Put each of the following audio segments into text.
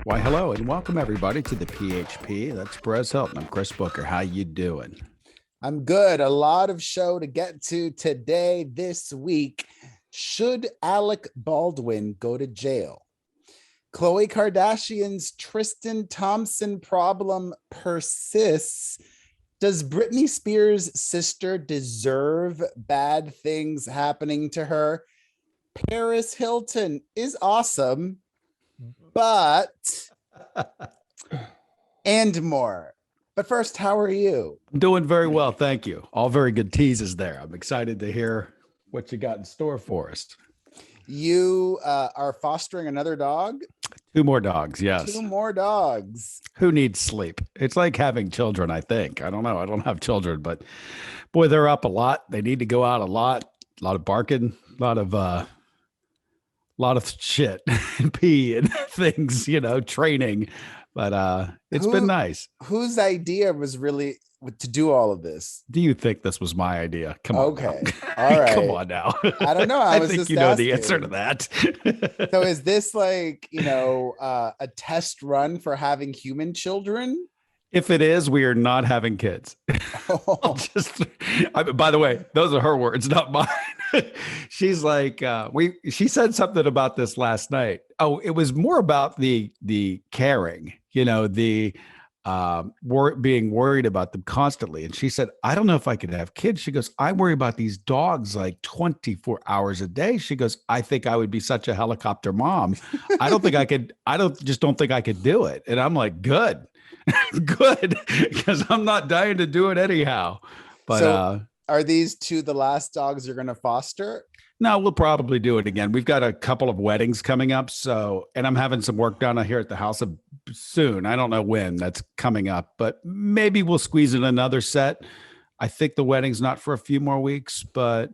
Why, hello and welcome everybody to the PHP. That's Perez Hilton. I'm Chris Booker. How you doing? I'm good. A lot of show to get to today, this week. Should Alec Baldwin go to jail? Khloe Kardashian's Tristan Thompson problem persists. Does Britney Spears' sister deserve bad things happening to her? Perez Hilton is awesome, but and more. But first, how are you? I'm doing very well, thank you. All very good teases there. I'm excited to hear what you got in store for us. You are fostering another dog? 2 more dogs, yes. 2 more dogs. Who needs sleep? It's like having children, I think. I don't know. I don't have children, but boy, they're up a lot. They need to go out a lot of barking, a lot of shit and pee and things, training. But it's been nice. Whose idea was really to do all of this? Do you think this was my idea? Come on. Okay. All right. Come on now. I don't know. I think you know the answer to that. So is this like, a test run for having human children? If it is, we are not having kids. Oh. By the way, those are her words, not mine. She's like, she said something about this last night. Oh, it was more about the caring, being worried about them constantly. And she said, I don't know if I could have kids. She goes, I worry about these dogs like 24 hours a day. She goes, I think I would be such a helicopter mom. I don't think I could do it. And I'm like, good, because I'm not dying to do it anyhow. But so are these 2 the last dogs you're going to foster? No, we'll probably do it again. We've got a couple of weddings coming up. And I'm having some work done here at the house soon. I don't know when that's coming up, but maybe we'll squeeze in another set. I think the wedding's not for a few more weeks, but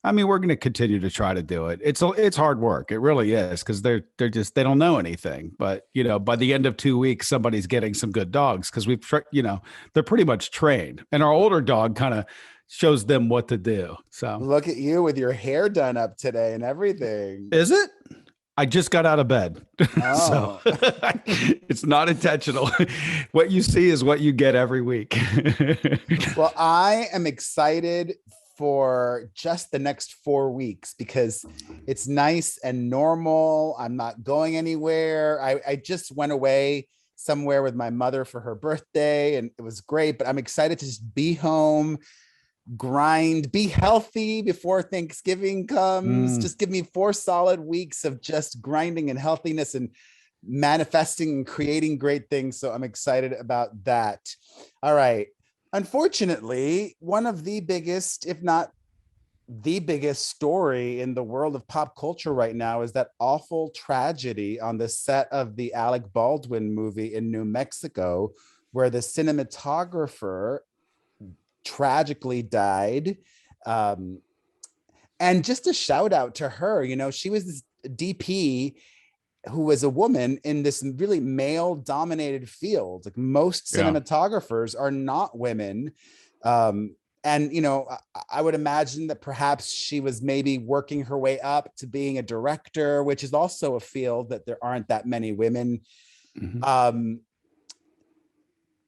I mean, we're going to continue to try to do it. It's hard work. It really is, because they don't know anything. But, by the end of 2 weeks, somebody's getting some good dogs, because they're pretty much trained. And our older dog kind of shows them what to do. So look at you with your hair done up today and everything. Is it? I just got out of bed. Oh. So it's not intentional. What you see is what you get every week. Well, I am excited for just the next 4 weeks because it's nice and normal. I'm not going anywhere. I just went away somewhere with my mother for her birthday and it was great, but I'm excited to just be home, grind, be healthy before Thanksgiving comes. Just give me 4 solid weeks of just grinding and healthiness and manifesting and creating great things. So I'm excited about that. All right. Unfortunately, one of the biggest, if not the biggest story in the world of pop culture right now is that awful tragedy on the set of the Alec Baldwin movie in New Mexico, where the cinematographer tragically died. And just a shout out to her, she was this DP who was a woman in this really male dominated field. Like most cinematographers are not women. And, I would imagine that perhaps she was maybe working her way up to being a director, which is also a field that there aren't that many women. Mm-hmm.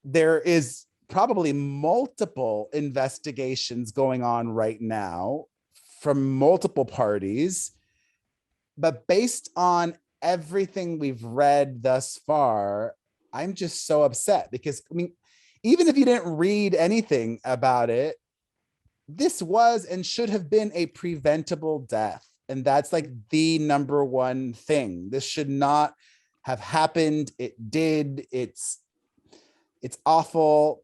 There is probably multiple investigations going on right now from multiple parties, but based on everything we've read thus far, I'm just so upset because, even if you didn't read anything about it, this was and should have been a preventable death. And that's like the number one thing. This should not have happened. It did. It's awful.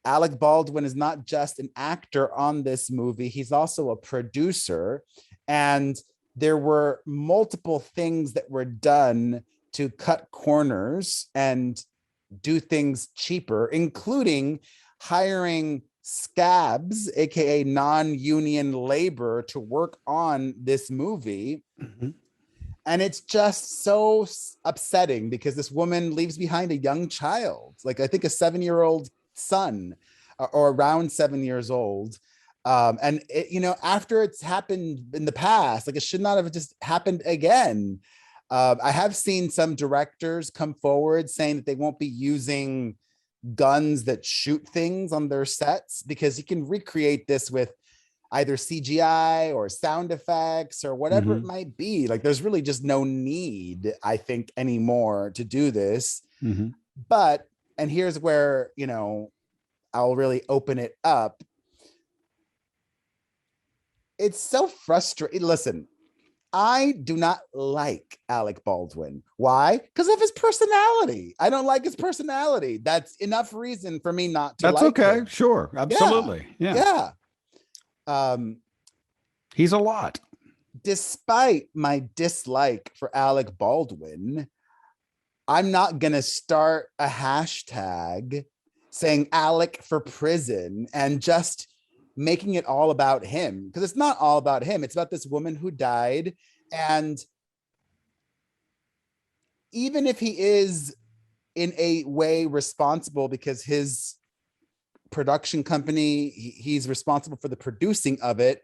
Alec Baldwin is not just an actor on this movie. He's also a producer. And there were multiple things that were done to cut corners and do things cheaper, including hiring scabs, aka non-union labor, to work on this movie. Mm-hmm. And it's just so upsetting because this woman leaves behind a young child, like I think a 7-year-old son or around 7 years old. And it, after it's happened in the past, like it should not have just happened again. I have seen some directors come forward saying that they won't be using guns that shoot things on their sets because you can recreate this with either CGI or sound effects or whatever it might be. Like there's really just no need, I think, anymore to do this. But, and here's where, you know, I'll really open it up. It's so frustrating. Listen, I do not like Alec Baldwin. Why? Because of his personality. I don't like his personality. That's enough reason for me not to like okay. him. Sure. Absolutely. Yeah. He's a lot. Despite my dislike for Alec Baldwin, I'm not going to start a hashtag saying Alec for prison and just making it all about him, because it's not all about him. It's about this woman who died. And even if he is in a way responsible because his production company, he's responsible for the producing of it,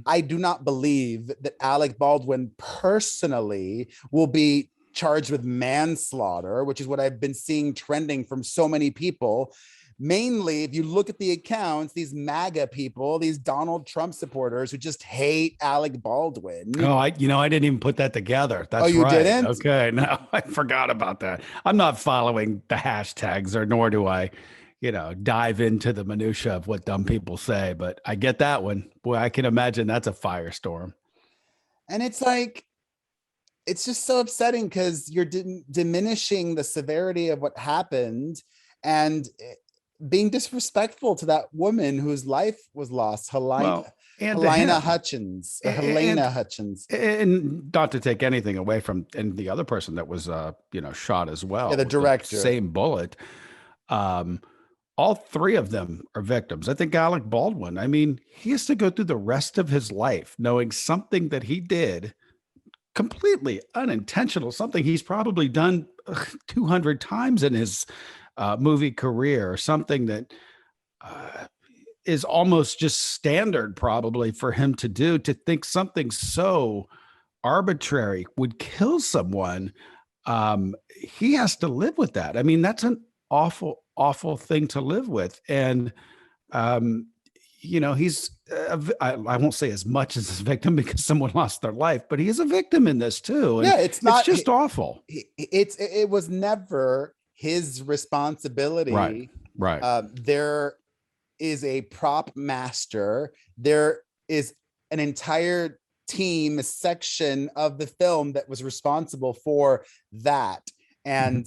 I do not believe that Alec Baldwin personally will be charged with manslaughter, which is what I've been seeing trending from so many people. Mainly, if you look at the accounts, these MAGA people, these Donald Trump supporters who just hate Alec Baldwin. Oh, I didn't even put that together. That's you right. Didn't? Okay, no, I forgot about that. I'm not following the hashtags, or nor do I, dive into the minutia of what dumb people say. But I get that one. Boy, I can imagine that's a firestorm. And it's like, it's just so upsetting because you're diminishing the severity of what happened and being disrespectful to that woman whose life was lost, Helena Hutchins. And not to take anything away from and the other person that was shot as well. Yeah, the director. Same bullet. All three of them are victims. I think Alec Baldwin, I mean, he has to go through the rest of his life knowing something that he did completely unintentional, something he's probably done 200 times in his movie career, something that is almost just standard probably for him to do, to think something so arbitrary would kill someone. He has to live with that. I mean, that's an awful, awful thing to live with. And, he's, I won't say as much as his victim because someone lost their life, but he is a victim in this too. And yeah, it's just awful. It was never his responsibility. Right. There is a prop master. There is an entire team, a section of the film that was responsible for that. And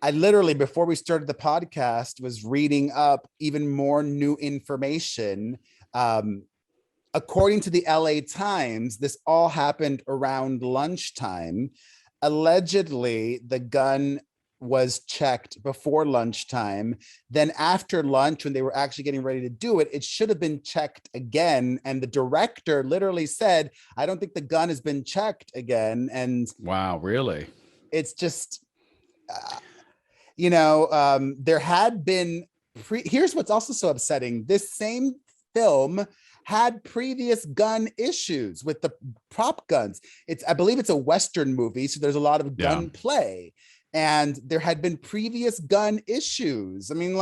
I literally, before we started the podcast, was reading up even more new information. According to the LA Times, this all happened around lunchtime. Allegedly, the gun was checked before lunchtime. Then after lunch, when they were actually getting ready to do it, it should have been checked again. And the director literally said, I don't think the gun has been checked again. And wow, really? It's just, there had been, here's what's also so upsetting. This same film had previous gun issues with the prop guns. I believe it's a Western movie, so there's a lot of gun play. And there had been previous gun issues. I mean,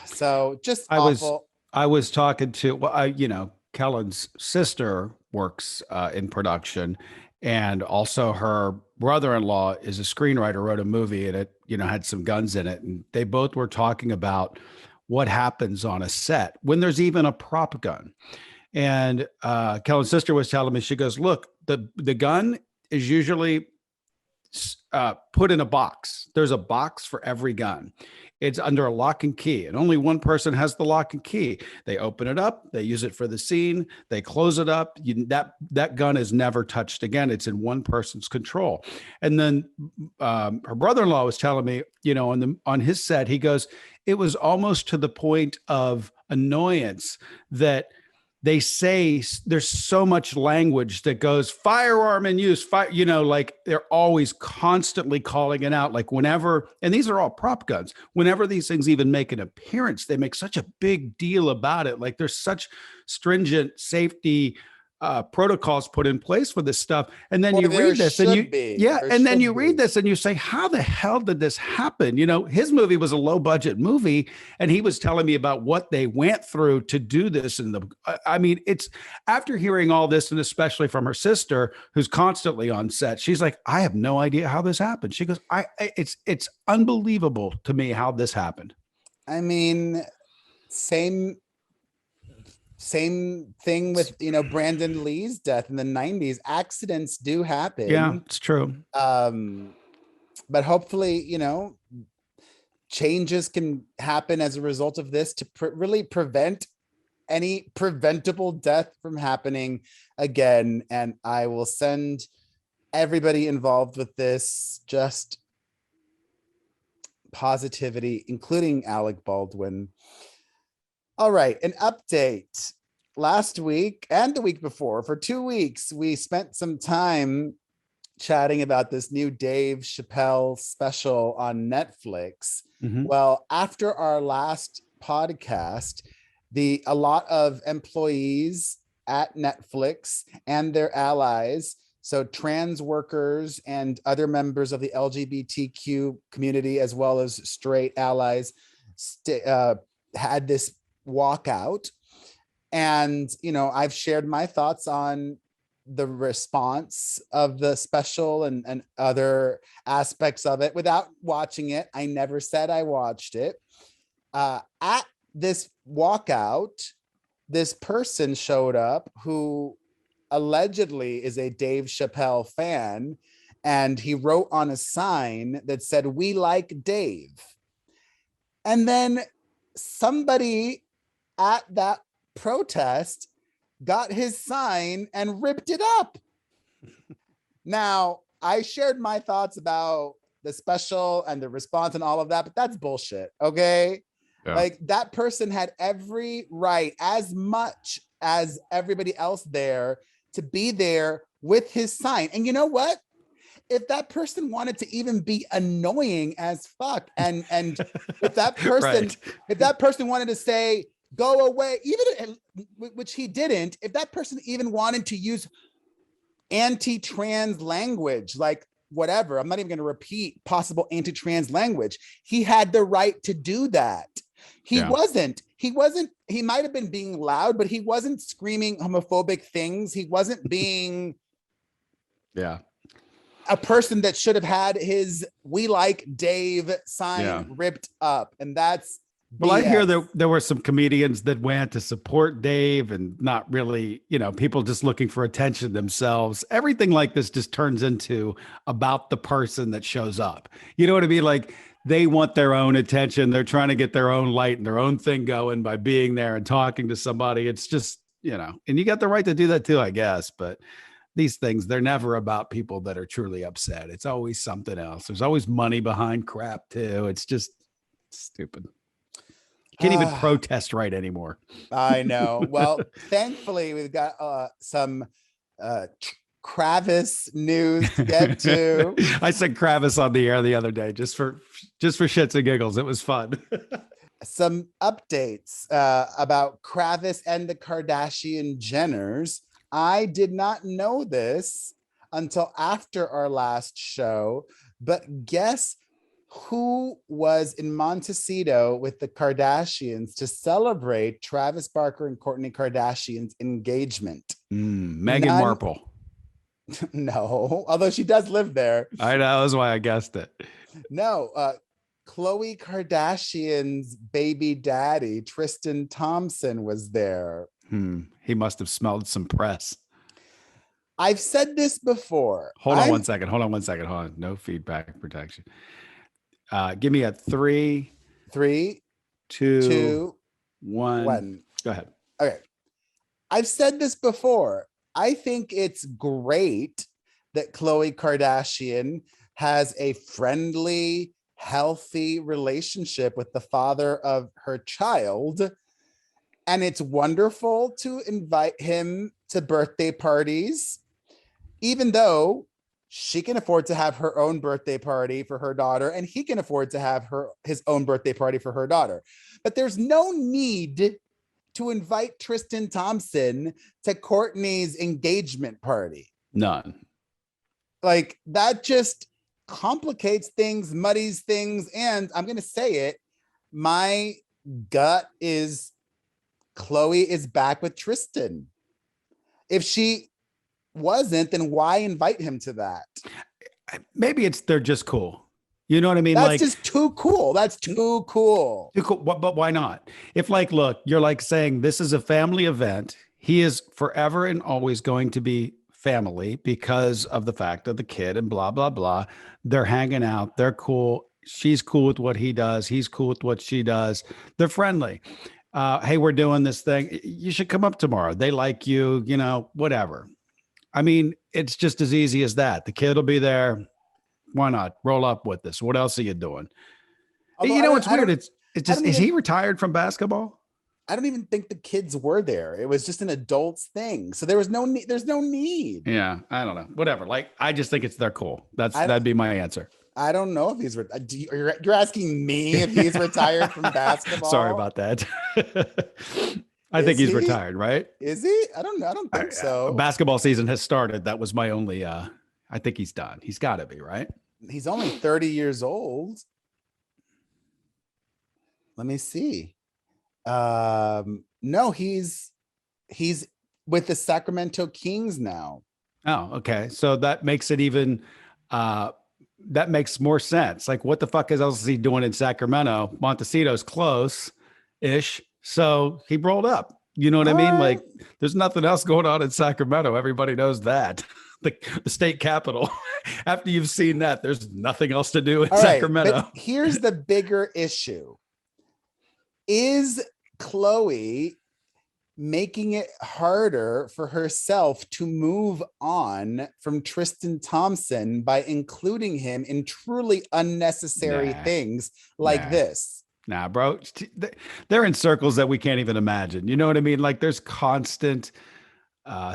so just awful. I was talking to, Kellen's sister works in production, and also her brother-in-law is a screenwriter, wrote a movie, and it, had some guns in it. And they both were talking about what happens on a set when there's even a prop gun. And Kellen's sister was telling me, she goes, look, the gun is usually put in a box. There's a box for every gun. It's under a lock and key, and only one person has the lock and key. They open it up, they use it for the scene, they close it up. That gun is never touched again. It's in one person's control. And then her brother-in-law was telling me, on his set, he goes, it was almost to the point of annoyance that they say there's so much language that goes firearm in use, they're always constantly calling it out. Like whenever, and these are all prop guns, whenever these things even make an appearance, they make such a big deal about it. Like there's such stringent safety protocols put in place for this stuff. And then Or you there read this and should be. yeah, There and then should you read be. this and you say, how the hell did this happen? His movie was a low budget movie, and he was telling me about what they went through to do this. And I mean, it's after hearing all this, and especially from her sister, who's constantly on set, she's like, I have no idea how this happened. She goes, it's unbelievable to me how this happened. I mean, same thing with Brandon Lee's death in the 90s. Accidents do happen. Yeah, it's true. But hopefully changes can happen as a result of this to really prevent any preventable death from happening again. And I will send everybody involved with this just positivity, including Alec Baldwin. All right, an update. Last week and the week before, for 2 weeks, we spent some time chatting about this new Dave Chappelle special on Netflix. Mm-hmm. Well, after our last podcast, a lot of employees at Netflix and their allies, so trans workers and other members of the LGBTQ community, as well as straight allies, had this walkout. And I've shared my thoughts on the response of the special and other aspects of it without watching it. I never said I watched it. At this walkout, this person showed up who allegedly is a Dave Chappelle fan, and he wrote on a sign that said, "We like Dave." And then somebody at that protest got his sign and ripped it up. Now, I shared my thoughts about the special and the response and all of that, but that's bullshit. Okay. Yeah. Like, that person had every right, as much as everybody else there, to be there with his sign. And you know what? If that person wanted to even be annoying as fuck, and if that person, right, if that person wanted to say, "Go away," even, which he didn't, if that person even wanted to use anti-trans language, like whatever, I'm not even going to repeat possible anti-trans language, he had the right to do that. He wasn't, he might have been being loud, but he wasn't screaming homophobic things. He wasn't being a person that should have had his "We like Dave" sign ripped up. And that's well, BS. I hear there were some comedians that went to support Dave and not really, people just looking for attention themselves. Everything like this just turns into about the person that shows up. You know what I mean? Like, they want their own attention. They're trying to get their own light and their own thing going by being there and talking to somebody. It's just, and you got the right to do that too, I guess. But these things, they're never about people that are truly upset. It's always something else. There's always money behind crap too. It's just stupid. Can't even protest right anymore. I know. Well, thankfully, we've got some Kravis news to get to. I said Kravis on the air the other day just for shits and giggles. It was fun. Some updates about Kravis and the Kardashian Jenners. I did not know this until after our last show, but guess who was in Montecito with the Kardashians to celebrate Travis Barker and Kourtney Kardashian's engagement? Meghan Markle. No, although she does live there. I know, that's why I guessed it. No, Khloe Kardashian's baby daddy, Tristan Thompson, was there. He must have smelled some press. I've said this before. Hold on one second. No feedback protection. Give me a 3, 2, 1. Go ahead. Okay. I've said this before. I think it's great that Khloe Kardashian has a friendly, healthy relationship with the father of her child. And it's wonderful to invite him to birthday parties, even though she can afford to have her own birthday party for her daughter, and he can afford to have his own birthday party for her daughter. But there's no need to invite Tristan Thompson to Kourtney's engagement party? None. Like, that just complicates things, muddies things. And I'm going to say it, my gut is Khloe is back with Tristan. If she wasn't, then why invite him to that? Maybe they're just cool. You know what I mean? That's just too cool. That's too cool. Too cool. But why not? If like, look, you're like saying this is a family event. He is forever and always going to be family because of the fact of the kid and blah, blah, blah. They're hanging out. They're cool. She's cool with what he does. He's cool with what she does. They're friendly. Hey, we're doing this thing. You should come up tomorrow. They like you, you know, whatever. I mean, it's just as easy as that. The kid will be there. Why not roll up with this? What else are you doing? Although you know what's weird? It's just, is he retired from basketball? I don't even think the kids were there. It was just an adults thing. So there was no need. There's no need. Yeah, I don't know. Whatever. Like, I just think they're cool. That'd be my answer. I don't know if he's. You're asking me if he's retired from basketball. Sorry about that. I think he's retired, right? Is he? I don't know. I don't think so. Basketball season has started. That was my only. I think he's done. He's got to be, right? He's only 30 years old. Let me see. No, he's with the Sacramento Kings now. Oh, okay. So that makes it even. That makes more sense. Like, what the fuck else is he doing in Sacramento? Montecito's close-ish, so he rolled up. You know what I mean? Like, there's nothing else going on in Sacramento. Everybody knows that. The state capital. After you've seen that, there's nothing else to do in Sacramento. But here's the bigger issue. Is Khloe making it harder for herself to move on from Tristan Thompson by including him in truly unnecessary things like this? Nah, bro. They're in circles that we can't even imagine. You know what I mean? Like, there's constant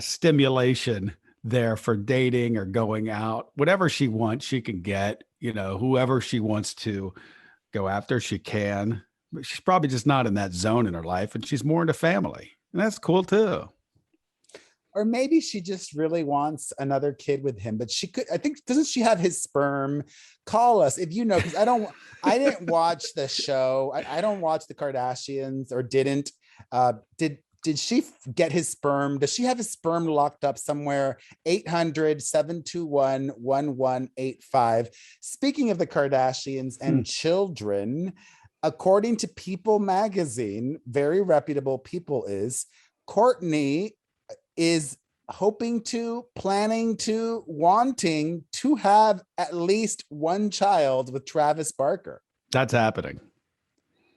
stimulation there for dating or going out. Whatever she wants, she can get. You know, whoever she wants to go after, she can. But she's probably just not in that zone in her life, and she's more into family. And that's cool too. Or maybe she just really wants another kid with him, but she could, I think, doesn't she have his sperm? Call us if you know, because I didn't watch the show. I don't watch the Kardashians, or didn't. Did she get his sperm? Does she have his sperm locked up somewhere? 800-721-1185. Speaking of the Kardashians and children, according to People magazine, very reputable People Kourtney is planning to, wanting to have at least one child with Travis Barker. That's happening.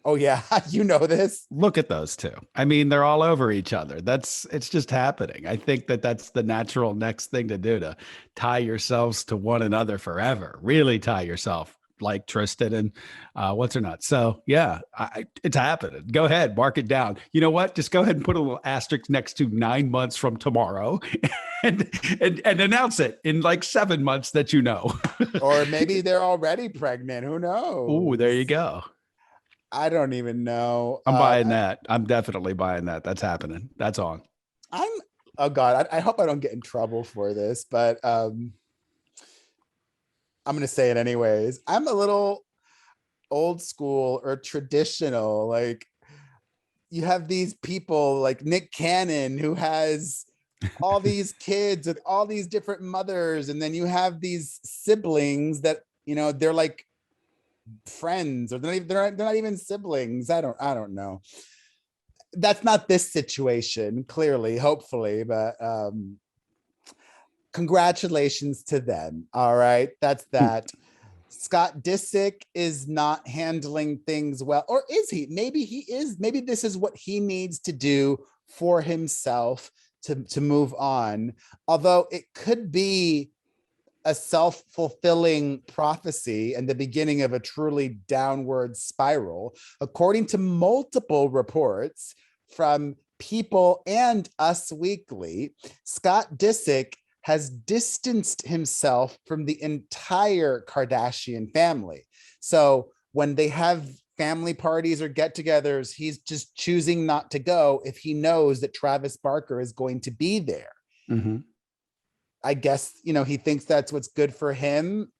Oh yeah, you know this. Look at those two. I mean, they're all over each other. It's just happening. I think that's the natural next thing to do, to tie yourselves to one another forever. Really tie yourself, like Tristan and what's her nut. So yeah, it's happening. Go ahead, mark it down. You know what? Just go ahead and put a little asterisk next to 9 months from tomorrow, and announce it in like 7 months that you know. Or maybe they're already pregnant. Who knows? Oh, there you go. I don't even know. I'm buying that. I'm definitely buying that. That's happening. That's on. Oh God, I hope I don't get in trouble for this, but I'm going to say it anyways. I'm a little old school or traditional. Like, you have these people like Nick Cannon, who has all these kids with all these different mothers. And then you have these siblings that, you know, they're like friends, or they're not even siblings. I don't know. That's not this situation, clearly, hopefully, but congratulations to them. All right, that's that. Scott Disick is not handling things well, or is he? Maybe he is. Maybe this is what he needs to do for himself to move on. Although it could be a self-fulfilling prophecy and the beginning of a truly downward spiral. According to multiple reports from People and Us Weekly, Scott Disick has distanced himself from the entire Kardashian family. So when they have family parties or get-togethers, he's just choosing not to go if he knows that Travis Barker is going to be there. Mm-hmm. I guess, he thinks that's what's good for him.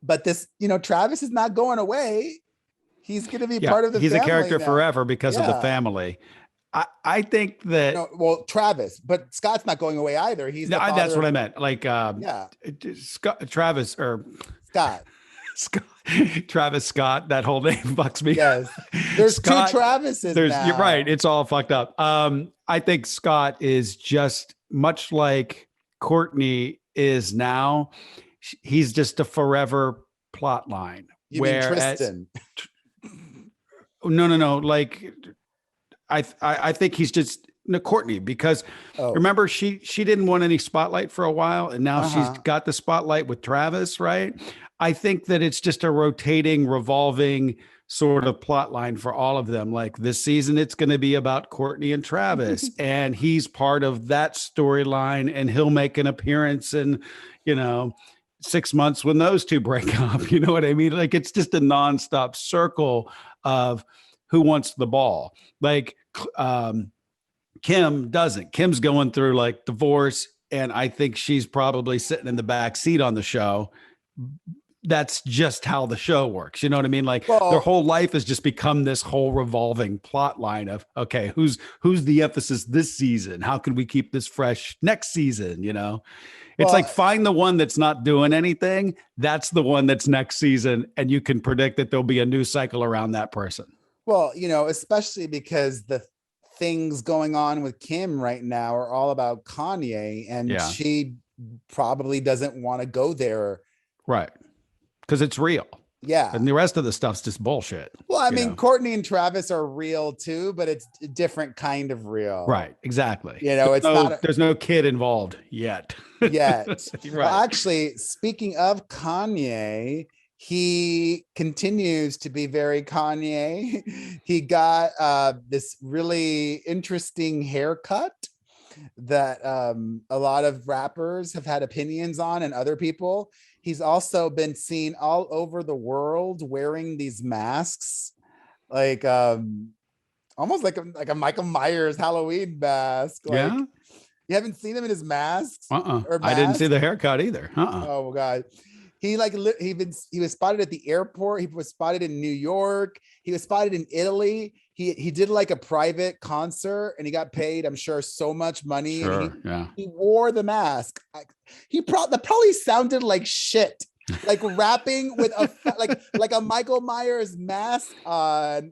But this, Travis is not going away. He's going to be part of the he's family a character now. forever because of the family. I think that Travis, but Scott's not going away either. He's the father that's what I meant. Like Travis or Scott. Travis Scott, that whole name fucks me. Yes. There's Scott, two Travises now. You're right. It's all fucked up. I think Scott is just much like Courtney is now. He's just a forever plot line. You mean Tristan? No. Like I think he's just Courtney, because remember she didn't want any spotlight for a while, and now she's got the spotlight with Travis, right? I think that it's just a rotating, revolving sort of plot line for all of them. Like this season, it's going to be about Courtney and Travis, and he's part of that storyline, and he'll make an appearance in, 6 months when those two break up. You know what I mean? Like it's just a nonstop circle of who wants the ball. Like Kim doesn't. Kim's going through like divorce, and I think she's probably sitting in the back seat on the show. That's just how the show works. You know what I mean? Like their whole life has just become this whole revolving plot line of, okay, who's the emphasis this season? How can we keep this fresh next season? It's like find the one that's not doing anything. That's the one that's next season. And you can predict that there'll be a new cycle around that person. Well, especially because the things going on with Kim right now are all about Kanye, and she probably doesn't want to go there. Right. Because it's real. Yeah. And the rest of the stuff's just bullshit. Well, I mean, Courtney and Travis are real too, but it's a different kind of real. Right. Exactly. There's no kid involved yet. Right. Well, actually, speaking of Kanye, he continues to be very Kanye. He got this really interesting haircut that a lot of rappers have had opinions on, and other people. He's also been seen all over the world wearing these masks, like almost like a Michael Myers Halloween mask. Like, you haven't seen him in his masks? I didn't see the haircut either. Oh God. He was spotted at the airport. He was spotted in New York. He was spotted in Italy. He did like a private concert, and he got paid, I'm sure, so much money. Sure, he wore the mask. That probably sounded like shit, like rapping with like a Michael Myers mask on,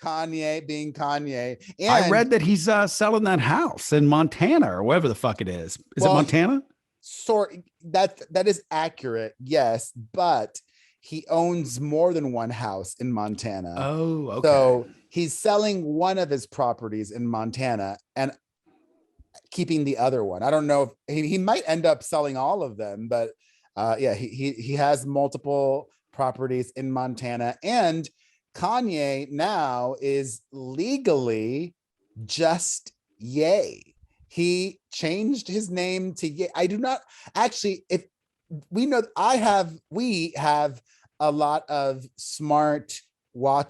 Kanye being Kanye. And I read that he's selling that house in Montana or wherever the fuck it is. Is it Montana? That is accurate, yes, but he owns more than one house in Montana. Oh, okay. So he's selling one of his properties in Montana and keeping the other one. I don't know if he might end up selling all of them, but he has multiple properties in Montana, and Kanye now is legally just Ye. He changed his name to Ye. I do not actually, if we know, we have a lot of smart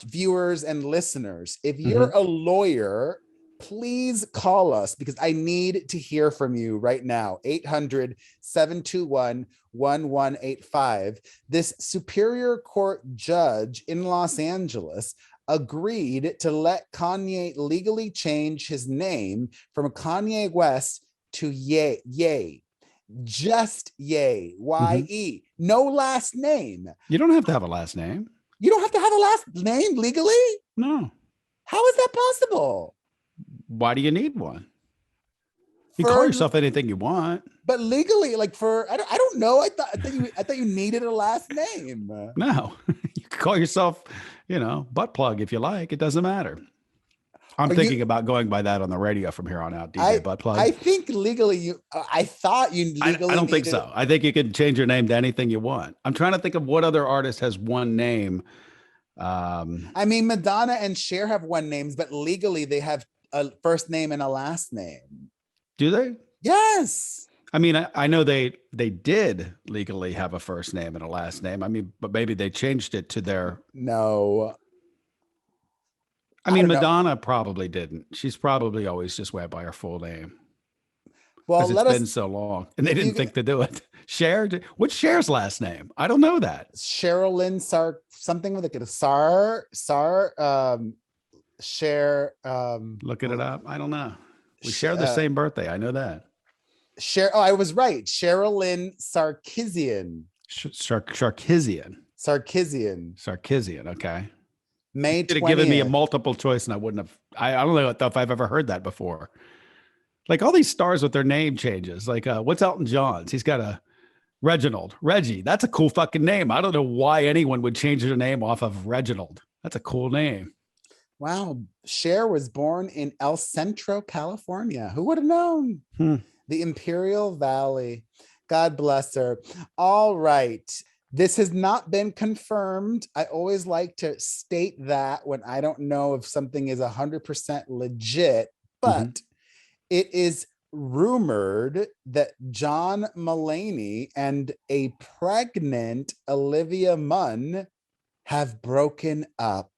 viewers and listeners. If you're a lawyer, please call us, because I need to hear from you right now. 800-721-1185. This Superior Court judge in Los Angeles agreed to let Kanye legally change his name from Kanye West to Ye. Just Ye. Y-E. No last name. You don't have to have a last name. You don't have to have a last name legally? No. How is that possible? Why do you need one? You call yourself anything you want. But legally, like I don't know. I thought you needed a last name. No. You can call yourself, butt plug if you like. It doesn't matter. I'm thinking about going by that on the radio from here on out, DJ Butt Plug. I think legally I thought you legally I don't think so. I think you can change your name to anything you want. I'm trying to think of what other artist has one name. I mean, Madonna and Cher have one names, but legally they have a first name and a last name. Do they? Yes. I mean, I know they did legally have a first name and a last name. I mean, but maybe they changed it to their. No. I mean, don't know. Madonna probably didn't. She's probably always just went by her full name Well, because it's been so long, and they didn't think to do it. What's Cher's last name? I don't know that. Sherilyn Sar, something with a Sar, Cher. Looking it up. I don't know. We share the same birthday. I know that. Oh, I was right. Sherilyn Sarkisian. Sarkisian. Okay. May 20th. Could have given me a multiple choice and I wouldn't have. I don't know if I've ever heard that before. Like all these stars with their name changes. Like what's Elton John's? He's got a Reggie. That's a cool fucking name. I don't know why anyone would change their name off of Reginald. That's a cool name. Wow. Cher was born in El Centro, California. Who would have known? The Imperial Valley. God bless her. All right. This has not been confirmed. I always like to state that when I don't know if something is 100% legit, but it is rumored that John Mulaney and a pregnant Olivia Munn have broken up.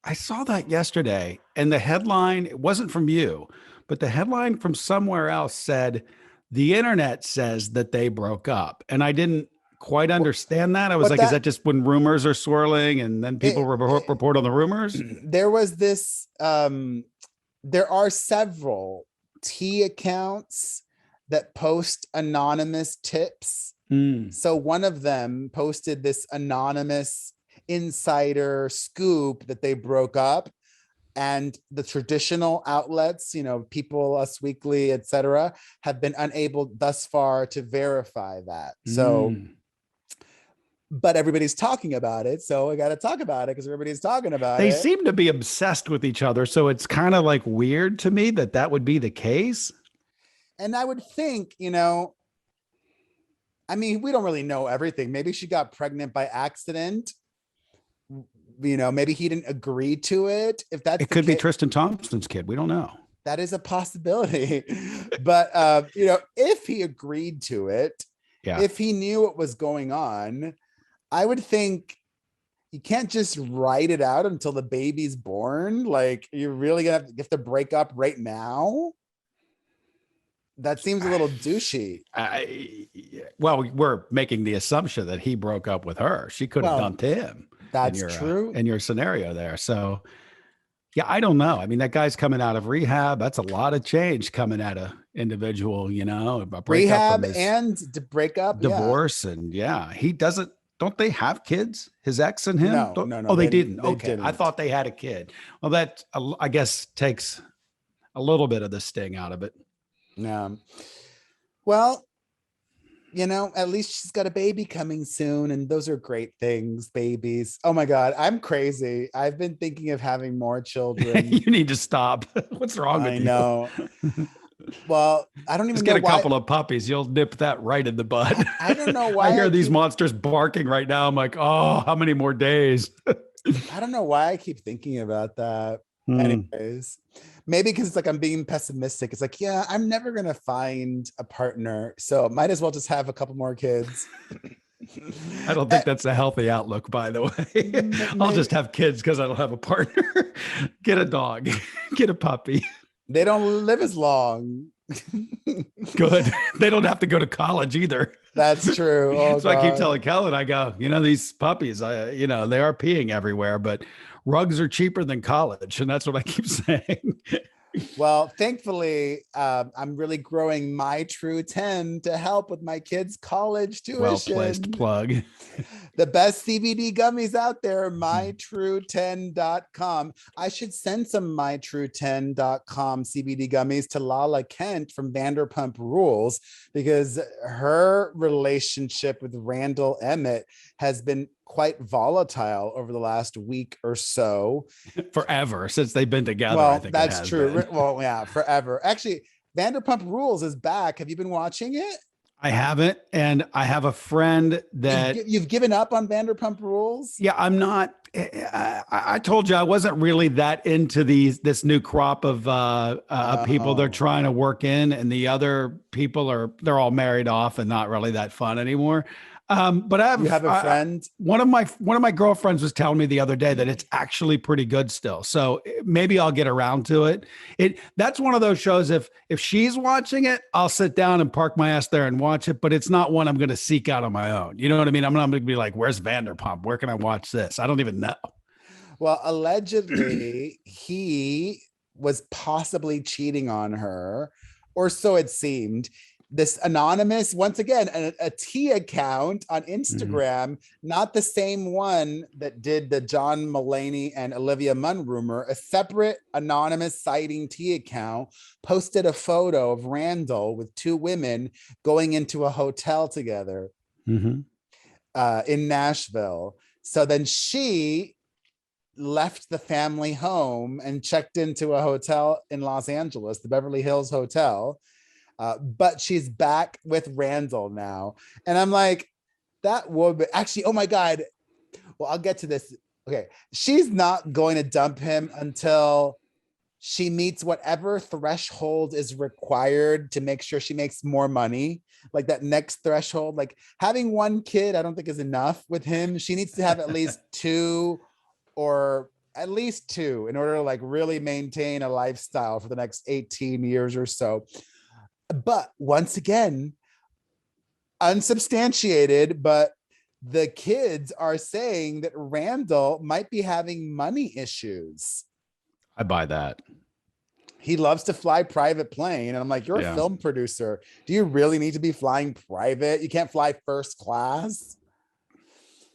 I saw that yesterday, and the headline, it wasn't from you, but the headline from somewhere else said, the internet says that they broke up. And I didn't quite understand that. I was like, is that just when rumors are swirling and then people report on the rumors? There was this, there are several tea accounts that post anonymous tips. So one of them posted this anonymous insider scoop that they broke up, and the traditional outlets, People, Us Weekly, etc., have been unable thus far to verify that. So but everybody's talking about it, so I got to talk about it because everybody's talking about it. They seem to be obsessed with each other, so it's kind of like weird to me that would be the case. And I would think, I mean, we don't really know everything. Maybe she got pregnant by accident. Maybe he didn't agree to it. If that's it could be Tristan Thompson's kid. We don't know. That is a possibility. But if he agreed to it, if he knew what was going on, I would think you can't just write it out until the baby's born. Like, you're really gonna have to break up right now. That seems a little douchey. Well, we're making the assumption that he broke up with her. She could have dumped him. That's true. In your scenario there. So, yeah, I don't know. I mean, that guy's coming out of rehab. That's a lot of change coming at an individual, a rehab and to break up, divorce. And he doesn't. Don't they have kids? His ex and him? No. Oh, they didn't. Okay. Didn't. I thought they had a kid. Well, that, I guess, takes a little bit of the sting out of it. Yeah. Well, at least she's got a baby coming soon, and those are great things, babies. Oh my God, I'm crazy. I've been thinking of having more children. You need to stop. What's wrong with you? I know. Well, I don't even just get a couple of puppies. You'll nip that right in the bud. I don't know why I hear these monsters barking right now. I'm like, oh, how many more days? I don't know why I keep thinking about that. Anyways, maybe because it's like I'm being pessimistic. It's like, I'm never gonna find a partner, so might as well just have a couple more kids. I don't think that's a healthy outlook, by the way. I'll just have kids because I don't have a partner. Get a dog, get a puppy. They don't live as long. Good. They don't have to go to college either. That's true. Oh, so God. I keep telling Kellen, I go, these puppies, they are peeing everywhere, but rugs are cheaper than college. And that's what I keep saying. Well, thankfully, I'm really growing My True 10 to help with my kids' college tuition. Well-placed plug. The best CBD gummies out there, mytrue10.com. I should send some mytrue10.com CBD gummies to Lala Kent from Vanderpump Rules, because her relationship with Randall Emmett has been quite volatile over the last week or so. Forever, since they've been together. Well, I think that's true. Well, yeah, forever. Actually, Vanderpump Rules is back. Have you been watching it? I haven't, and I have a friend that You've given up on Vanderpump Rules? yeah, I'm not. I told you I wasn't really that into this new crop of people they're Oh, trying to work in, and the other people they're all married off and not really that fun anymore. But you have a friend? one of my girlfriends was telling me the other day that it's actually pretty good still. So maybe I'll get around to it. That's one of those shows. If she's watching it, I'll sit down and park my ass there and watch it. But it's not one I'm going to seek out on my own. You know what I mean? I'm not going to be like, "Where's Vanderpump? Where can I watch this?" I don't even know. Well, allegedly, he was possibly cheating on her, or so it seemed. This anonymous, once again, a T account on Instagram, not the same one that did the John Mulaney and Olivia Munn rumor, a separate anonymous citing T account posted a photo of Randall with two women going into a hotel together in Nashville. So then she left the family home and checked into a hotel in Los Angeles, the Beverly Hills Hotel. But she's back with Randall now. And I'm like, that woman, actually, oh my God. Well, I'll get to this. Okay. She's not going to dump him until she meets whatever threshold is required to make sure she makes more money. Like that next threshold, like having one kid, I don't think is enough with him. She needs to have at least two or at least two in order to like really maintain a lifestyle for the next 18 years or so. But once again, unsubstantiated, but the kids are saying that Randall might be having money issues. I buy that. He loves to fly private plane. And I'm like, you're a film producer. Do you really need to be flying private? You can't fly first class.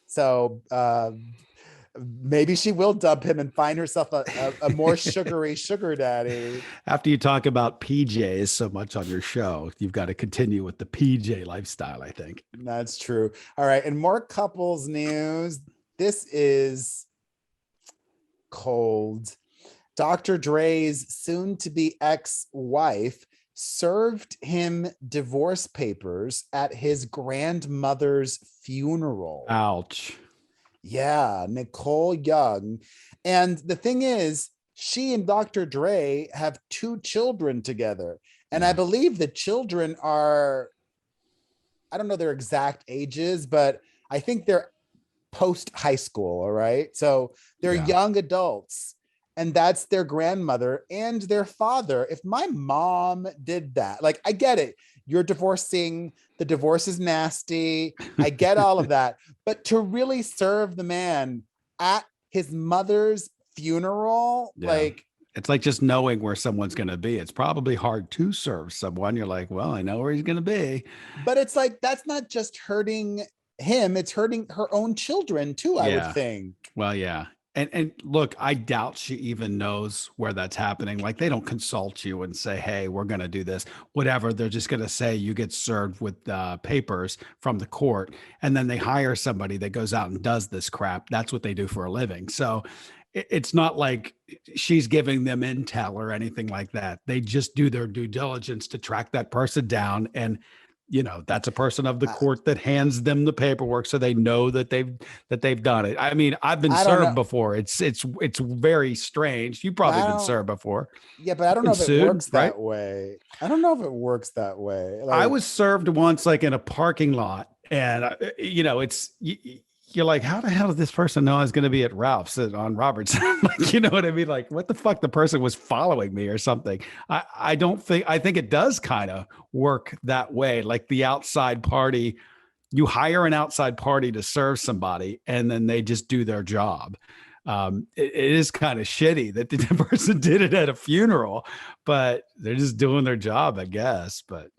So maybe she will dump him and find herself a more sugary sugar daddy. After you talk about PJs so much on your show, you've got to continue with the PJ lifestyle, I think. That's true. All right. And more couples news. This is cold. Dr. Dre's soon-to-be ex-wife served him divorce papers at his grandmother's funeral. Ouch. Yeah, Nicole Young. And the thing is, she and Dr. Dre have two children together. And I believe the children are, I don't know their exact ages, but I think they're post high school. All right. So they're young adults. And that's their grandmother and their father. If my mom did that, like, I get it. You're divorcing. The divorce is nasty. I get all of that. But to really serve the man at his mother's funeral, like, it's like just knowing where someone's going to be. It's probably hard to serve someone. You're like, well, I know where he's going to be. But it's like, that's not just hurting him. It's hurting her own children too, I would think. Well, yeah. And look, I doubt she even knows where that's happening. Like they don't consult you and say, hey, we're going to do this, whatever. They're just going to say you get served with papers from the court. And then they hire somebody that goes out and does this crap. That's what they do for a living. So it's not like she's giving them intel or anything like that. They just do their due diligence to track that person down. And you know, that's a person of the court that hands them the paperwork so they know that they've done it. I mean, I've been served before. It's very strange. You've probably been served before. Yeah, but I don't know if it works that way. I don't know if it works that way. Like, I was served once like in a parking lot and you know, you're like, how the hell did this person know I was going to be at Ralph's on Robertson? Like, you know what I mean? Like, what the fuck? The person was following me or something. I think it does kind of work that way. Like the outside party, you hire an outside party to serve somebody and then they just do their job. It is kind of shitty that the person did it at a funeral, but they're just doing their job, I guess. But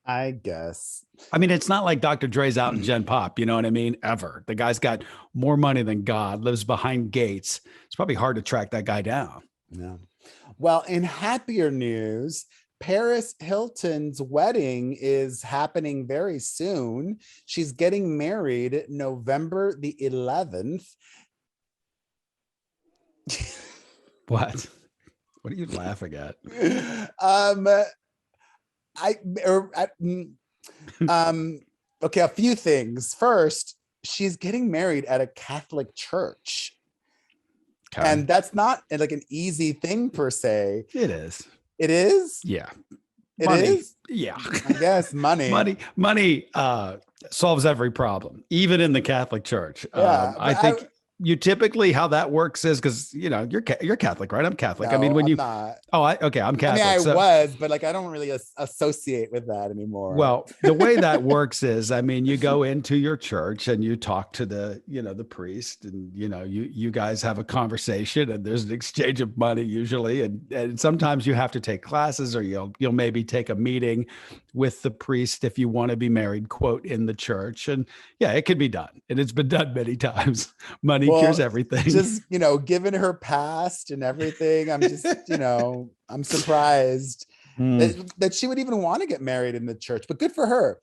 I guess. I mean, it's not like Dr. Dre's out in Gen Pop, you know what I mean? Ever. The guy's got more money than God, lives behind gates. It's probably hard to track that guy down. Yeah. Well, in happier news, Perez Hilton's wedding is happening very soon. She's getting married November the 11th. What? What are you laughing at? Okay, a few things. First, she's getting married at a Catholic church. Okay. And that's not like an easy thing per se. It is. It is? Yeah. It Money. is? Yeah. I guess money. Money solves every problem, even in the Catholic Church. Yeah. I think you typically how that works is because you're Catholic, right? I'm Catholic. I mean, no, when I'm you not. okay, I'm Catholic. I so, was, but like I don't really associate with that anymore. well, the way that works is, I mean, you go into your church and you talk to the priest, and you guys have a conversation, and there's an exchange of money usually, and sometimes you have to take classes, or you'll maybe take a meeting with the priest if you want to be married, quote, in the church. And yeah, it can be done, and it's been done many times. Money cures everything. Just given her past and everything, I'm just I'm surprised that she would even want to get married in the church, but good for her.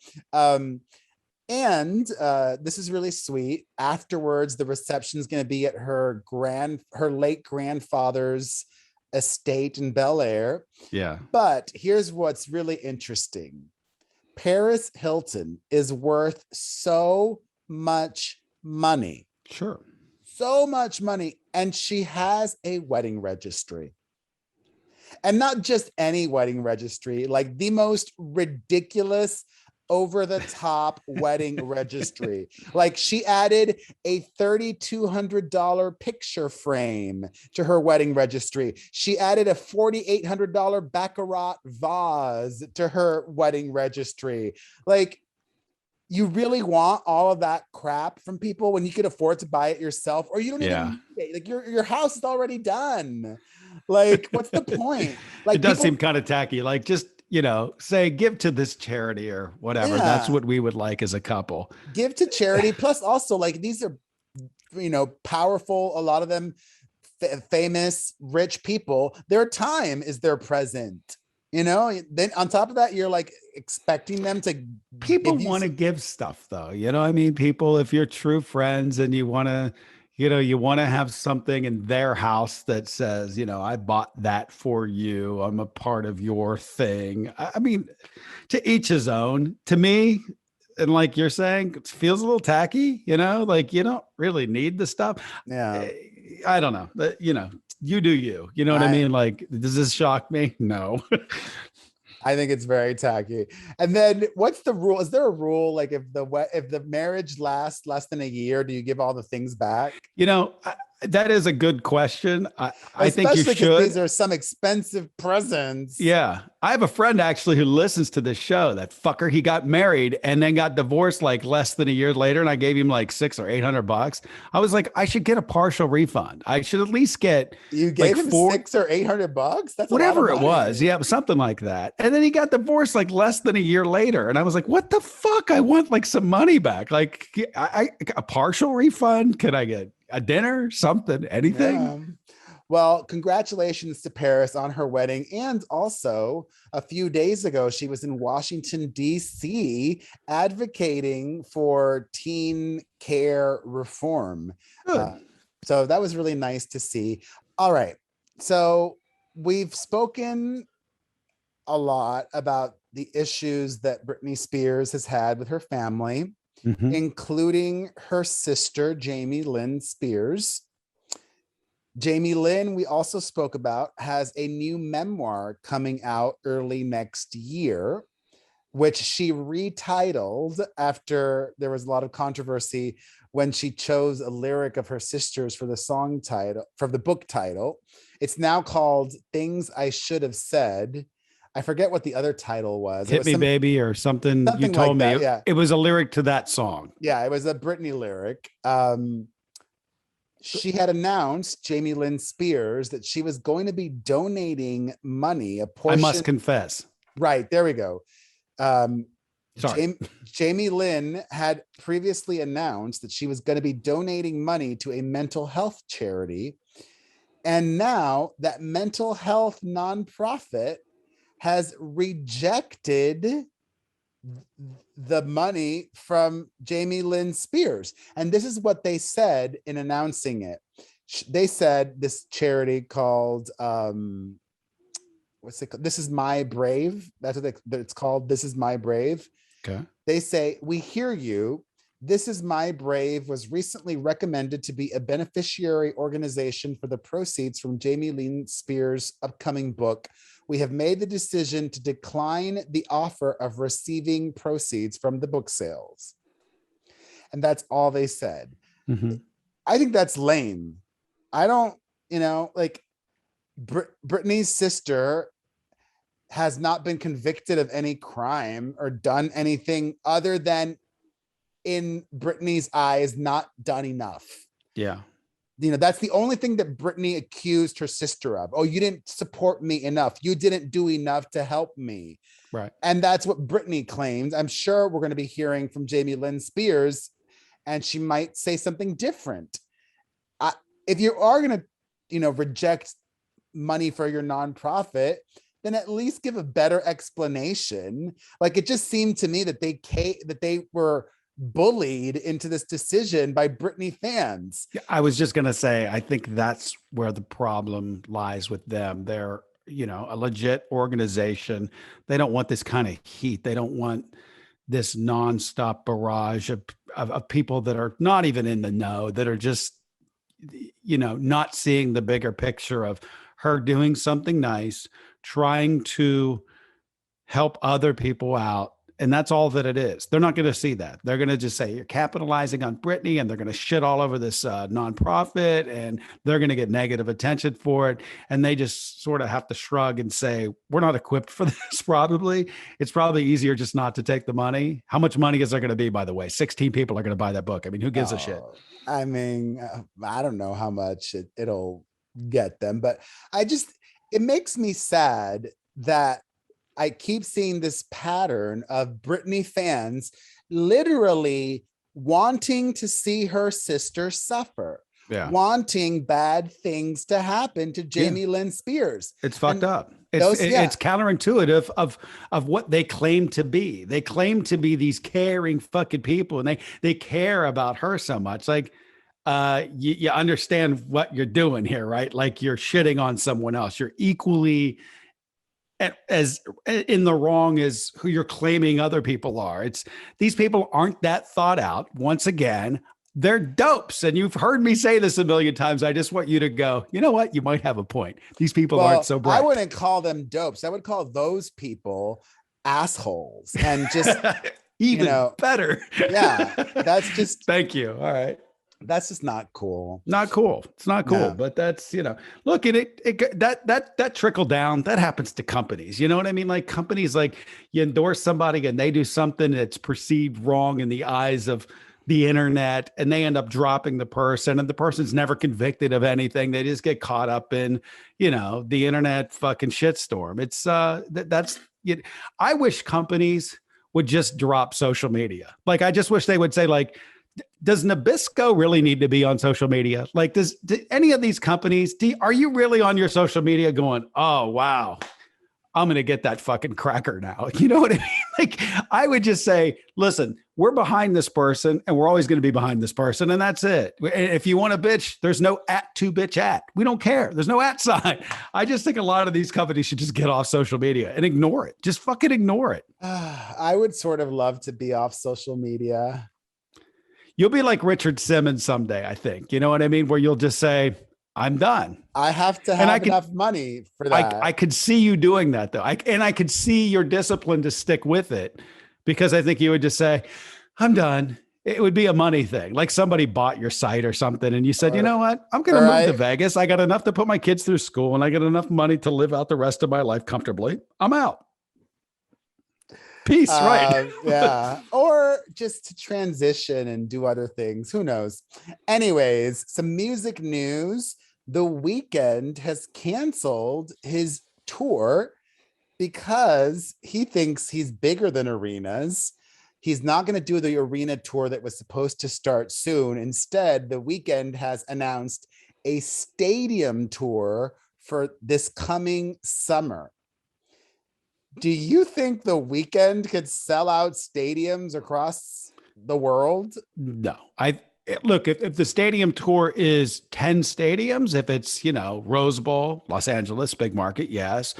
And this is really sweet. Afterwards, the reception is going to be at her late grandfather's estate in Bel Air. Yeah. But here's what's really interesting. Perez Hilton is worth so much money. Sure. So much money. And she has a wedding registry. And not just any wedding registry, like the most ridiculous, over the top wedding registry. Like she added a $3,200 picture frame to her wedding registry. She added a $4,800 Baccarat vase to her wedding registry. Like, you really want all of that crap from people when you could afford to buy it yourself, or you don't even need it. Like your house is already done. Like, what's the point? Like, it does seem kind of tacky. Like, just say give to this charity or whatever. Yeah. That's what we would like as a couple. Give to charity. Plus, also, like, these are powerful. A lot of them famous, rich people. Their time is their present. Then on top of that, you're like expecting them to. People want to give stuff, though. I mean, people, if you're true friends and you want to, you want to have something in their house that says, I bought that for you. I'm a part of your thing. I mean, to each his own. To me, and like you're saying, it feels a little tacky, like you don't really need the stuff. Yeah. I don't know. You do you. You know what I mean? Like, does this shock me? No. I think it's very tacky. And then what's the rule? Is there a rule? Like if the marriage lasts less than a year, do you give all the things back? That is a good question. I think you should. These are some expensive presents. Yeah. I have a friend actually who listens to this show. That fucker, he got married and then got divorced like less than a year later. And I gave him like $600 or $800. I was like, I should get a partial refund. I should at least get. You gave him $600 or $800? That's whatever it was. Yeah, something like that. And then he got divorced like less than a year later. And I was like, what the fuck? I want like some money back. Like a partial refund. Could I get a dinner, something, anything? Yeah. Well, congratulations to Paris on her wedding. And also a few days ago, she was in Washington, D.C. advocating for teen care reform. So that was really nice to see. All right. So we've spoken a lot about the issues that Britney Spears has had with her family. Mm-hmm. Including her sister, Jamie Lynn Spears. Jamie Lynn, we also spoke about, has a new memoir coming out early next year, which she retitled after there was a lot of controversy when she chose a lyric of her sister's for the song title, for the book title. It's now called Things I Should Have Said. I forget what the other title was. Hit Me Baby or something you told me. Yeah. It was a lyric to that song. Yeah, it was a Britney lyric. She had announced, Jamie Lynn Spears, that she was going to be donating money, a portion. I must confess. Right, there we go. Sorry. Jamie Lynn had previously announced that she was going to be donating money to a mental health charity. And now that mental health nonprofit has rejected the money from Jamie Lynn Spears. And this is what they said in announcing it. They said this charity called, what's it called? This Is My Brave. That's what it's called. This Is My Brave. Okay. They say, "We hear you. This Is My Brave was recently recommended to be a beneficiary organization for the proceeds from Jamie Lynn Spears' upcoming book. We have made the decision to decline the offer of receiving proceeds from the book sales." And that's all they said. Mm-hmm. I think that's lame. I don't, like Britney's sister has not been convicted of any crime or done anything other than, in Britney's eyes, not done enough. Yeah. That's the only thing that Britney accused her sister of. "Oh, you didn't support me enough. You didn't do enough to help me." Right. And that's what Britney claims. I'm sure we're going to be hearing from Jamie Lynn Spears, and she might say something different. If you are going to, reject money for your nonprofit, then at least give a better explanation. Like, it just seemed to me that they were bullied into this decision by Britney fans. I was just going to say, I think that's where the problem lies with them. They're, a legit organization. They don't want this kind of heat. They don't want this nonstop barrage of people that are not even in the know, that are just, not seeing the bigger picture of her doing something nice, trying to help other people out. And that's all that it is. They're not going to see that. They're going to just say, "You're capitalizing on Britney," and they're going to shit all over this nonprofit, and they're going to get negative attention for it. And they just sort of have to shrug and say, "We're not equipped for this." Probably. It's probably easier just not to take the money. How much money is there going to be, by the way? 16 people are going to buy that book. I mean, who gives a shit? I mean, I don't know how much it'll get them, but it makes me sad that I keep seeing this pattern of Britney fans literally wanting to see her sister suffer, wanting bad things to happen to Jamie Lynn Spears. It's fucked up. It's counterintuitive of what they claim to be. They claim to be these caring fucking people, and they care about her so much. Like, you understand what you're doing here, right? Like, you're shitting on someone else. You're equally as in the wrong as who you're claiming other people are. These people aren't that thought out. Once again, they're dopes. And you've heard me say this a million times. I just want you to go, you know what? You might have a point. These people aren't so bright. I wouldn't call them dopes. I would call those people assholes, and just even better. Yeah. That's just, thank you. All right. That's just not cool. Not cool. It's not cool, No. But that's, look at it. That trickle down, that happens to companies. You know what I mean? Like, companies, like, you endorse somebody and they do something that's perceived wrong in the eyes of the internet, and they end up dropping the person, and the person's never convicted of anything. They just get caught up in, the internet fucking shitstorm. It's I wish companies would just drop social media. Like, I just wish they would say, like, does Nabisco really need to be on social media? Like, do any of these companies, are you really on your social media going, "Oh, wow, I'm going to get that fucking cracker now"? You know what I mean? Like, I would just say, listen, we're behind this person, and we're always going to be behind this person. And that's it. If you want to bitch, there's no @2bitch@. We don't care. There's no @ sign. I just think a lot of these companies should just get off social media and ignore it. Just fucking ignore it. I would sort of love to be off social media. You'll be like Richard Simmons someday, I think. You know what I mean? Where you'll just say, "I'm done." I have to have enough money for that. I could see you doing that, though. I could see your discipline to stick with it, because I think you would just say, "I'm done." It would be a money thing. Like, somebody bought your site or something, and you said, "You know what? I'm going to move to Vegas. I got enough to put my kids through school, and I got enough money to live out the rest of my life comfortably. I'm out. Peace," right? Yeah. Or just to transition and do other things. Who knows? Anyways, some music news. The Weeknd has canceled his tour because he thinks he's bigger than arenas. He's not going to do the arena tour that was supposed to start soon. Instead, The Weeknd has announced a stadium tour for this coming summer. Do you think The Weeknd could sell out stadiums across the world? No. Look, if the stadium tour is 10 stadiums, if it's, Rose Bowl, Los Angeles, big market, yes.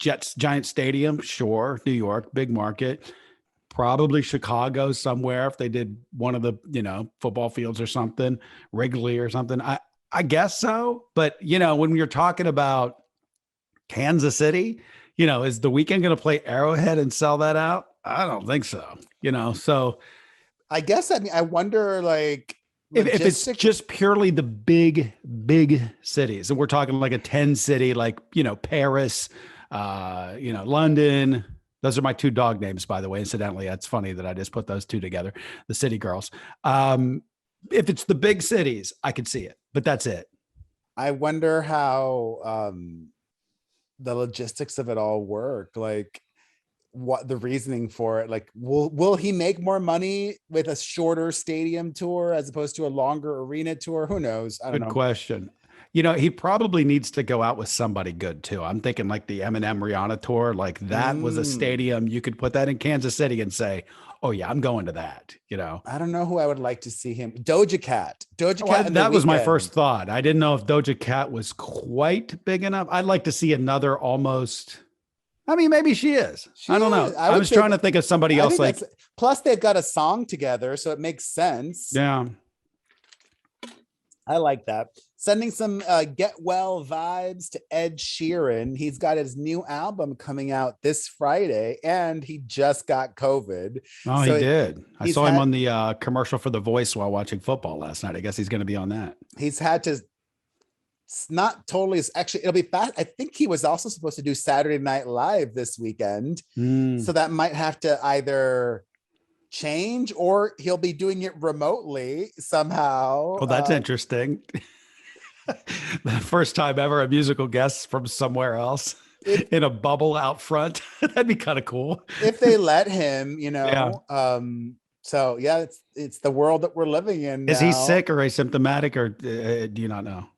Jets giant stadium, sure. New York, big market. Probably Chicago somewhere if they did one of the, football fields or something, Wrigley or something. I guess so. But, when you're talking about Kansas City, is the Weeknd going to play Arrowhead and sell that out? I don't think so. So I guess, I wonder, like, if it's just purely the big cities, and we're talking like a 10 city, like, Paris, London. Those are my two dog names, by the way. Incidentally, that's funny that I just put those two together, the city girls. If it's the big cities, I could see it, but that's it. I wonder how the logistics of it all work. Like, what the reasoning for it? Like, will he make more money with a shorter stadium tour as opposed to a longer arena tour? Who knows? I don't know. Good question. He probably needs to go out with somebody good too. I'm thinking like the Eminem Rihanna tour, like that was a stadium. You could put that in Kansas City and say, oh yeah, I'm going to that, I don't know who I would like to see him. Doja Cat. That was my first thought. I didn't know if Doja Cat was quite big enough. I'd like to see another almost, maybe she is. I don't know. I was trying to think of somebody else. Like, plus they've got a song together, so it makes sense. Yeah. I like that. Sending some get well vibes to Ed Sheeran. He's got his new album coming out this Friday, and he just got COVID. Oh, so he did. I saw him on the commercial for The Voice while watching football last night. I guess he's going to be on that. He's had to. It's not totally. Actually, it'll be fast. I think he was also supposed to do Saturday Night Live this weekend, so that might have to either change or he'll be doing it remotely somehow. Well, that's interesting. The first time ever a musical guest from somewhere else in a bubble out front. That'd be kind of cool if they let him, Yeah. So yeah, it's the world that we're living in now. Is he sick or asymptomatic, or do you not know?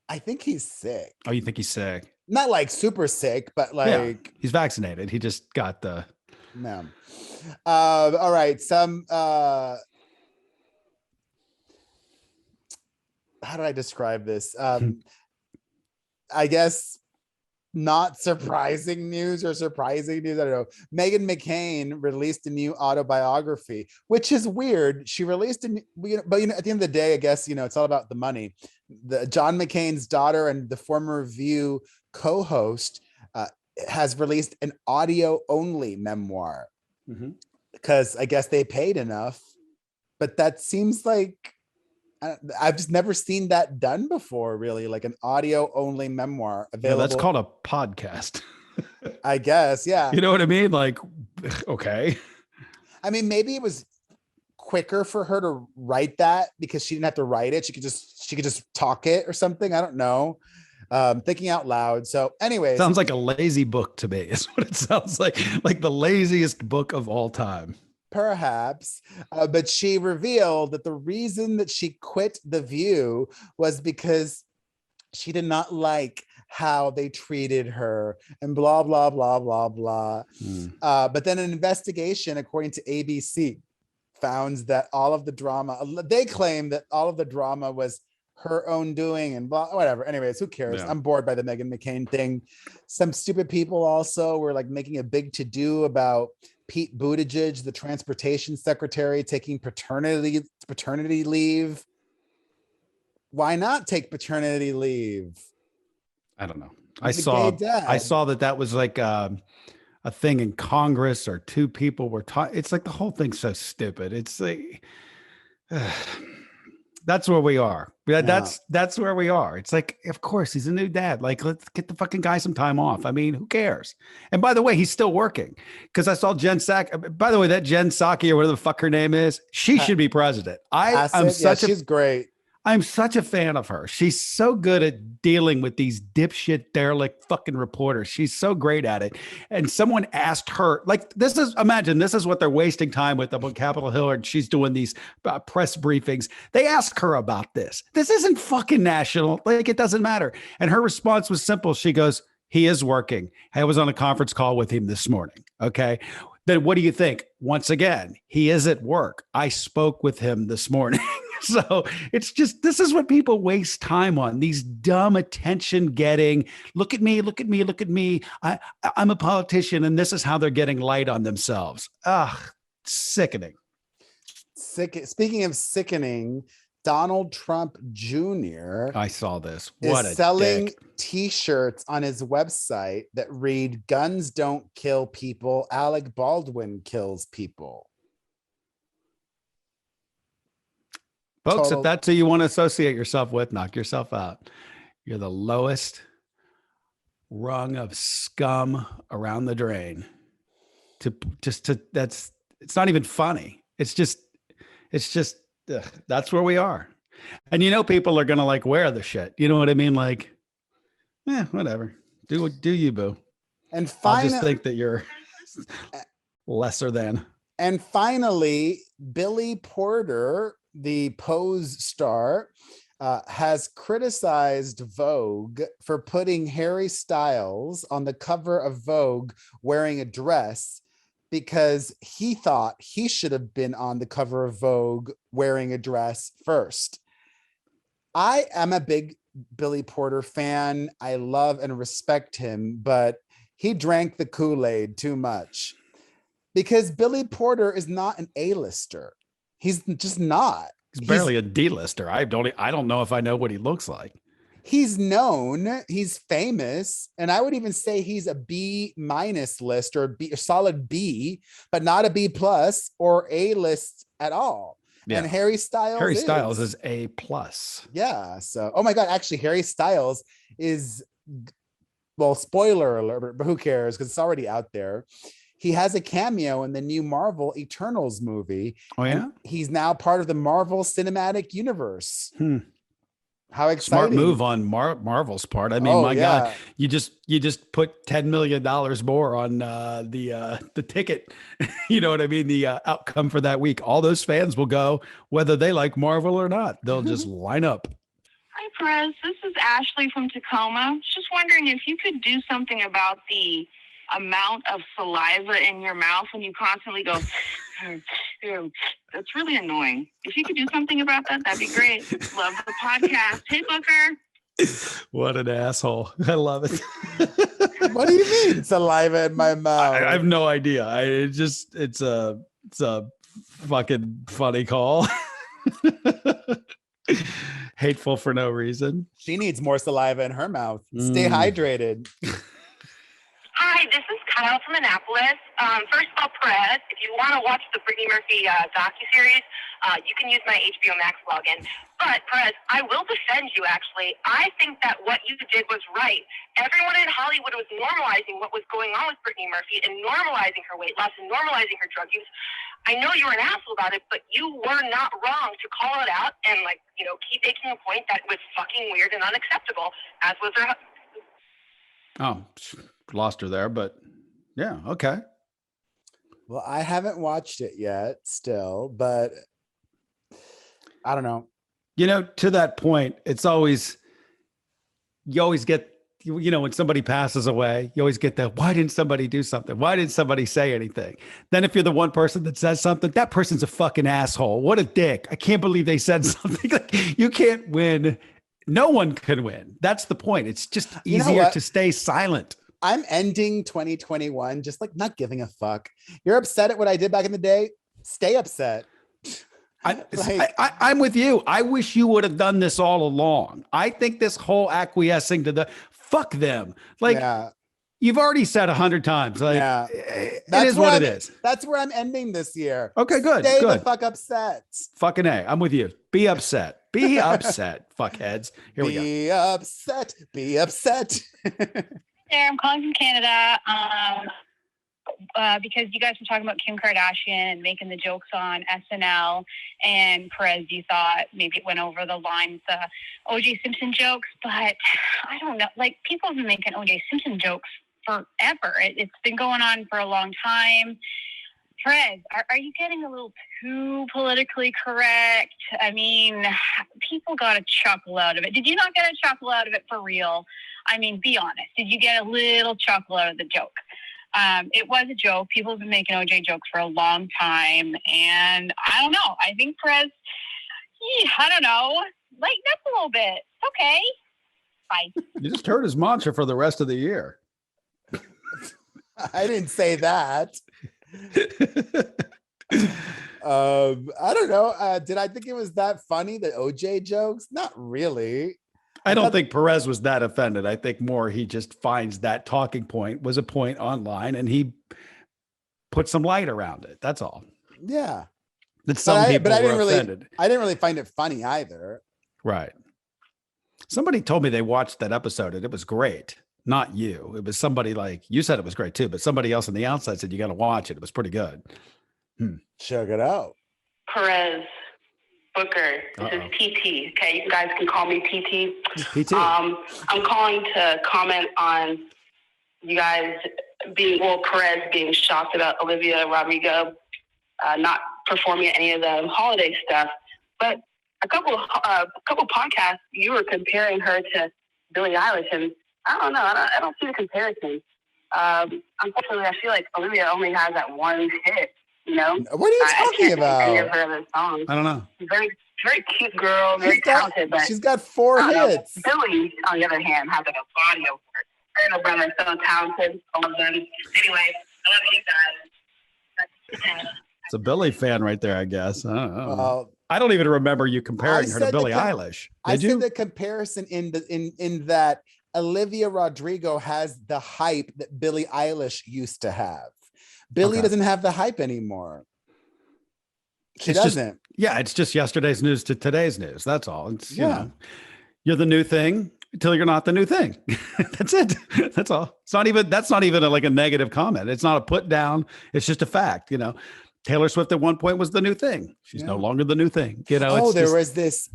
I think he's sick. Oh, you think he's sick? Not like super sick, but like he's vaccinated. He just got the no. All right. Some how do I describe this? I guess not surprising news or surprising news. I don't know. Meghan Mccain released a new autobiography, which is weird. She released but at the end of the day, I guess, it's all about the money. The John McCain's daughter and the former View co-host has released an audio only memoir because I guess they paid enough, but that seems like I've just never seen that done before, really, like an audio only memoir available. Yeah, that's called a podcast. I guess. Yeah. You know what I mean? Like, okay. Maybe it was quicker for her to write that because she didn't have to write it. She could just talk it or something. I don't know. Thinking out loud. So anyways. Sounds like a lazy book to me is what it sounds like the laziest book of all time. Perhaps, but she revealed that the reason that she quit The View was because she did not like how they treated her and blah, blah, blah, blah, blah. But then an investigation, according to ABC, found that all of the drama, they claim that all of the drama was her own doing and blah, whatever. Anyways, who cares? Yeah. I'm bored by the Meghan McCain thing. Some stupid people also were like making a big to-do about Pete Buttigieg, the transportation secretary, taking paternity leave. Why not take paternity leave? I don't know. I saw that was like a thing in Congress, or two people were talking. It's like the whole thing's so stupid. It's like that's where we are. That's where we are. It's like, of course, he's a new dad. Like, let's get the fucking guy some time off. Who cares? And by the way, he's still working, because I saw Jen Psaki. By the way, that Jen Psaki, or whatever the fuck her name is, she should be president. She's great. I'm such a fan of her. She's so good at dealing with these dipshit, derelict fucking reporters. She's so great at it. And someone asked her, like, imagine this is what they're wasting time with up on Capitol Hill, and she's doing these press briefings. They ask her about this. This isn't fucking national. Like, it doesn't matter. And her response was simple. She goes, he is working. I was on a conference call with him this morning. Okay. Then what do you think? Once again, he is at work. I spoke with him this morning. So it's just, this is what people waste time on, these dumb attention getting, look at me, look at me, look at me. I'm a politician and this is how they're getting light on themselves. Ugh, sickening. Speaking of sickening, Donald Trump Jr. I saw this. Is selling t-shirts on his website that read, "Guns don't kill people. Alec Baldwin kills people." Folks, if that's who you want to associate yourself with, knock yourself out. You're the lowest rung of scum around the drain. It's not even funny. It's just, ugh, that's where we are. And people are going to like wear the shit. You know what I mean? Like, whatever. Do you, boo. And finally, I'll just think that you're lesser than. And finally, Billy Porter, the Pose star, has criticized Vogue for putting Harry Styles on the cover of Vogue wearing a dress, because he thought he should have been on the cover of Vogue wearing a dress first. I am a big Billy Porter fan. I love and respect him, but he drank the Kool-Aid too much, because Billy Porter is not an A-lister. He's just not. He's barely a D-lister. I don't know if I know what he looks like. He's known, he's famous, and I would even say he's a B- list, or a solid B, but not a B+ or A list at all. Yeah. And Harry Styles is A+. Yeah. So, oh my God, actually, Harry Styles is, well, spoiler alert, but who cares? Because it's already out there. He has a cameo in the new Marvel Eternals movie. Oh, yeah? He's now part of the Marvel Cinematic Universe. How exciting. Smart move on Marvel's part. I mean, God, you just put $10 million more on the ticket. You know what I mean? The outcome for that week. All those fans will go, whether they like Marvel or not. They'll just line up. Hi, Perez. This is Ashley from Tacoma. Just wondering if you could do something about the amount of saliva in your mouth when you constantly go. That's really annoying. If you could do something about that, that'd be great. Love the podcast. Hey, Booker. What an asshole. I love it. What do you mean saliva in my mouth? I have no idea. It's a fucking funny call. Hateful for no reason. She needs more saliva in her mouth. Stay hydrated. Hi, this is Kyle from Annapolis. First of all, Perez, if you want to watch the Britney Murphy docuseries, you can use my HBO Max login. But, Perez, I will defend you, actually. I think that what you did was right. Everyone in Hollywood was normalizing what was going on with Britney Murphy and normalizing her weight loss and normalizing her drug use. I know you were an asshole about it, but you were not wrong to call it out and, keep making a point that was fucking weird and unacceptable, as was her husband. Oh, lost her there, but yeah, okay. Well, I haven't watched it yet still, but I don't know. To that point, you always get, when somebody passes away, you always get that, why didn't somebody do something? Why didn't somebody say anything? Then if you're the one person that says something, that person's a fucking asshole. What a dick. I can't believe they said something. Like, you can't win. No one can win. That's the point. It's just easier to stay silent. I'm ending 2021 just not giving a fuck. You're upset at what I did back in the day? Stay upset. I'm with you. I wish you would have done this all along. I think this whole acquiescing to fuck them. You've already said 100 times. It is what it is. That's where I'm ending this year. Okay, good. Stay good. the fuck upset. Fucking A. I'm with you. Be upset. Be upset, fuckheads. Here we go. Be upset. Be upset. There, I'm calling from Canada because you guys were talking about Kim Kardashian and making the jokes on SNL, and Perez, you thought maybe it went over the line with the O.J. Simpson jokes, but I don't know. People have been making O.J. Simpson jokes forever. It's been going on for a long time. Perez, are you getting a little too politically correct? I mean, people got a chuckle out of it. Did you not get a chuckle out of it for real? I mean, be honest. Did you get a little chuckle out of the joke? It was a joke. People have been making OJ jokes for a long time. And I don't know. I think Perez, I don't know. Lighten up a little bit. Okay. Bye. You just heard his mantra for the rest of the year. I didn't say that. I don't know. Did I think it was that funny, the OJ jokes? Not really. I don't think Perez was that offended. I think more he just finds that talking point was a point online and he put some light around it. That's all. Yeah. That some people were offended. I didn't really find it funny either. Right. Somebody told me they watched that episode and it was great. Not you. It was somebody like, you said it was great too, but somebody else on the outside said, you got to watch it. It was pretty good. Check it out. Perez, Booker, this is TT. Okay, you guys can call me TT. PT. I'm calling to comment on you guys Perez being shocked about Olivia Rodrigo not performing at any of the holiday stuff. But a couple podcasts, you were comparing her to Billie Eilish, and I don't know. I don't see the comparison. Unfortunately, I feel like Olivia only has that one hit. You know, what are you talking about? Any of her other songs. I don't know. Very cute girl, very talented, but she's got 4 hits. Billie, on the other hand, has like a body of work. Her and her brother are so talented. I love them. Anyway, I love you guys. It's a Billie fan right there, I guess. I don't know. Well, I don't even remember you comparing her to Billie Eilish. I said the comparison in that Olivia Rodrigo has the hype that Billie Eilish used to have. Billie doesn't have the hype anymore. She doesn't. It's just yesterday's news to today's news. That's all. It's, you know, you're the new thing until you're not the new thing. That's it. That's all. That's not even a negative comment. It's not a put down. It's just a fact. You know, Taylor Swift at one point was the new thing. She's no longer the new thing. You know, there was this,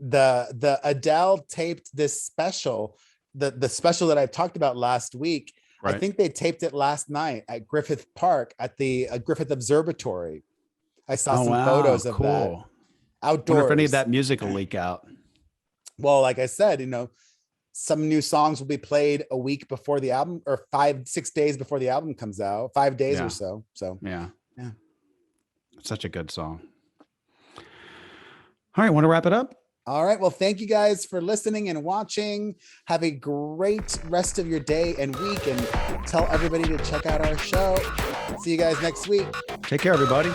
the Adele taped this special, the special that I talked about last week. Right. I think they taped it last night at Griffith Park at the Griffith Observatory. I saw some photos of that outdoors. I wonder if any of that music will leak out. Well, like I said, you know, some new songs will be played a week before the album, or 5-6 days before the album comes out, 5 days or so. So yeah. Such a good song. All right, want to wrap it up? All right. Well, thank you guys for listening and watching. Have a great rest of your day and week, and tell everybody to check out our show. See you guys next week. Take care, everybody.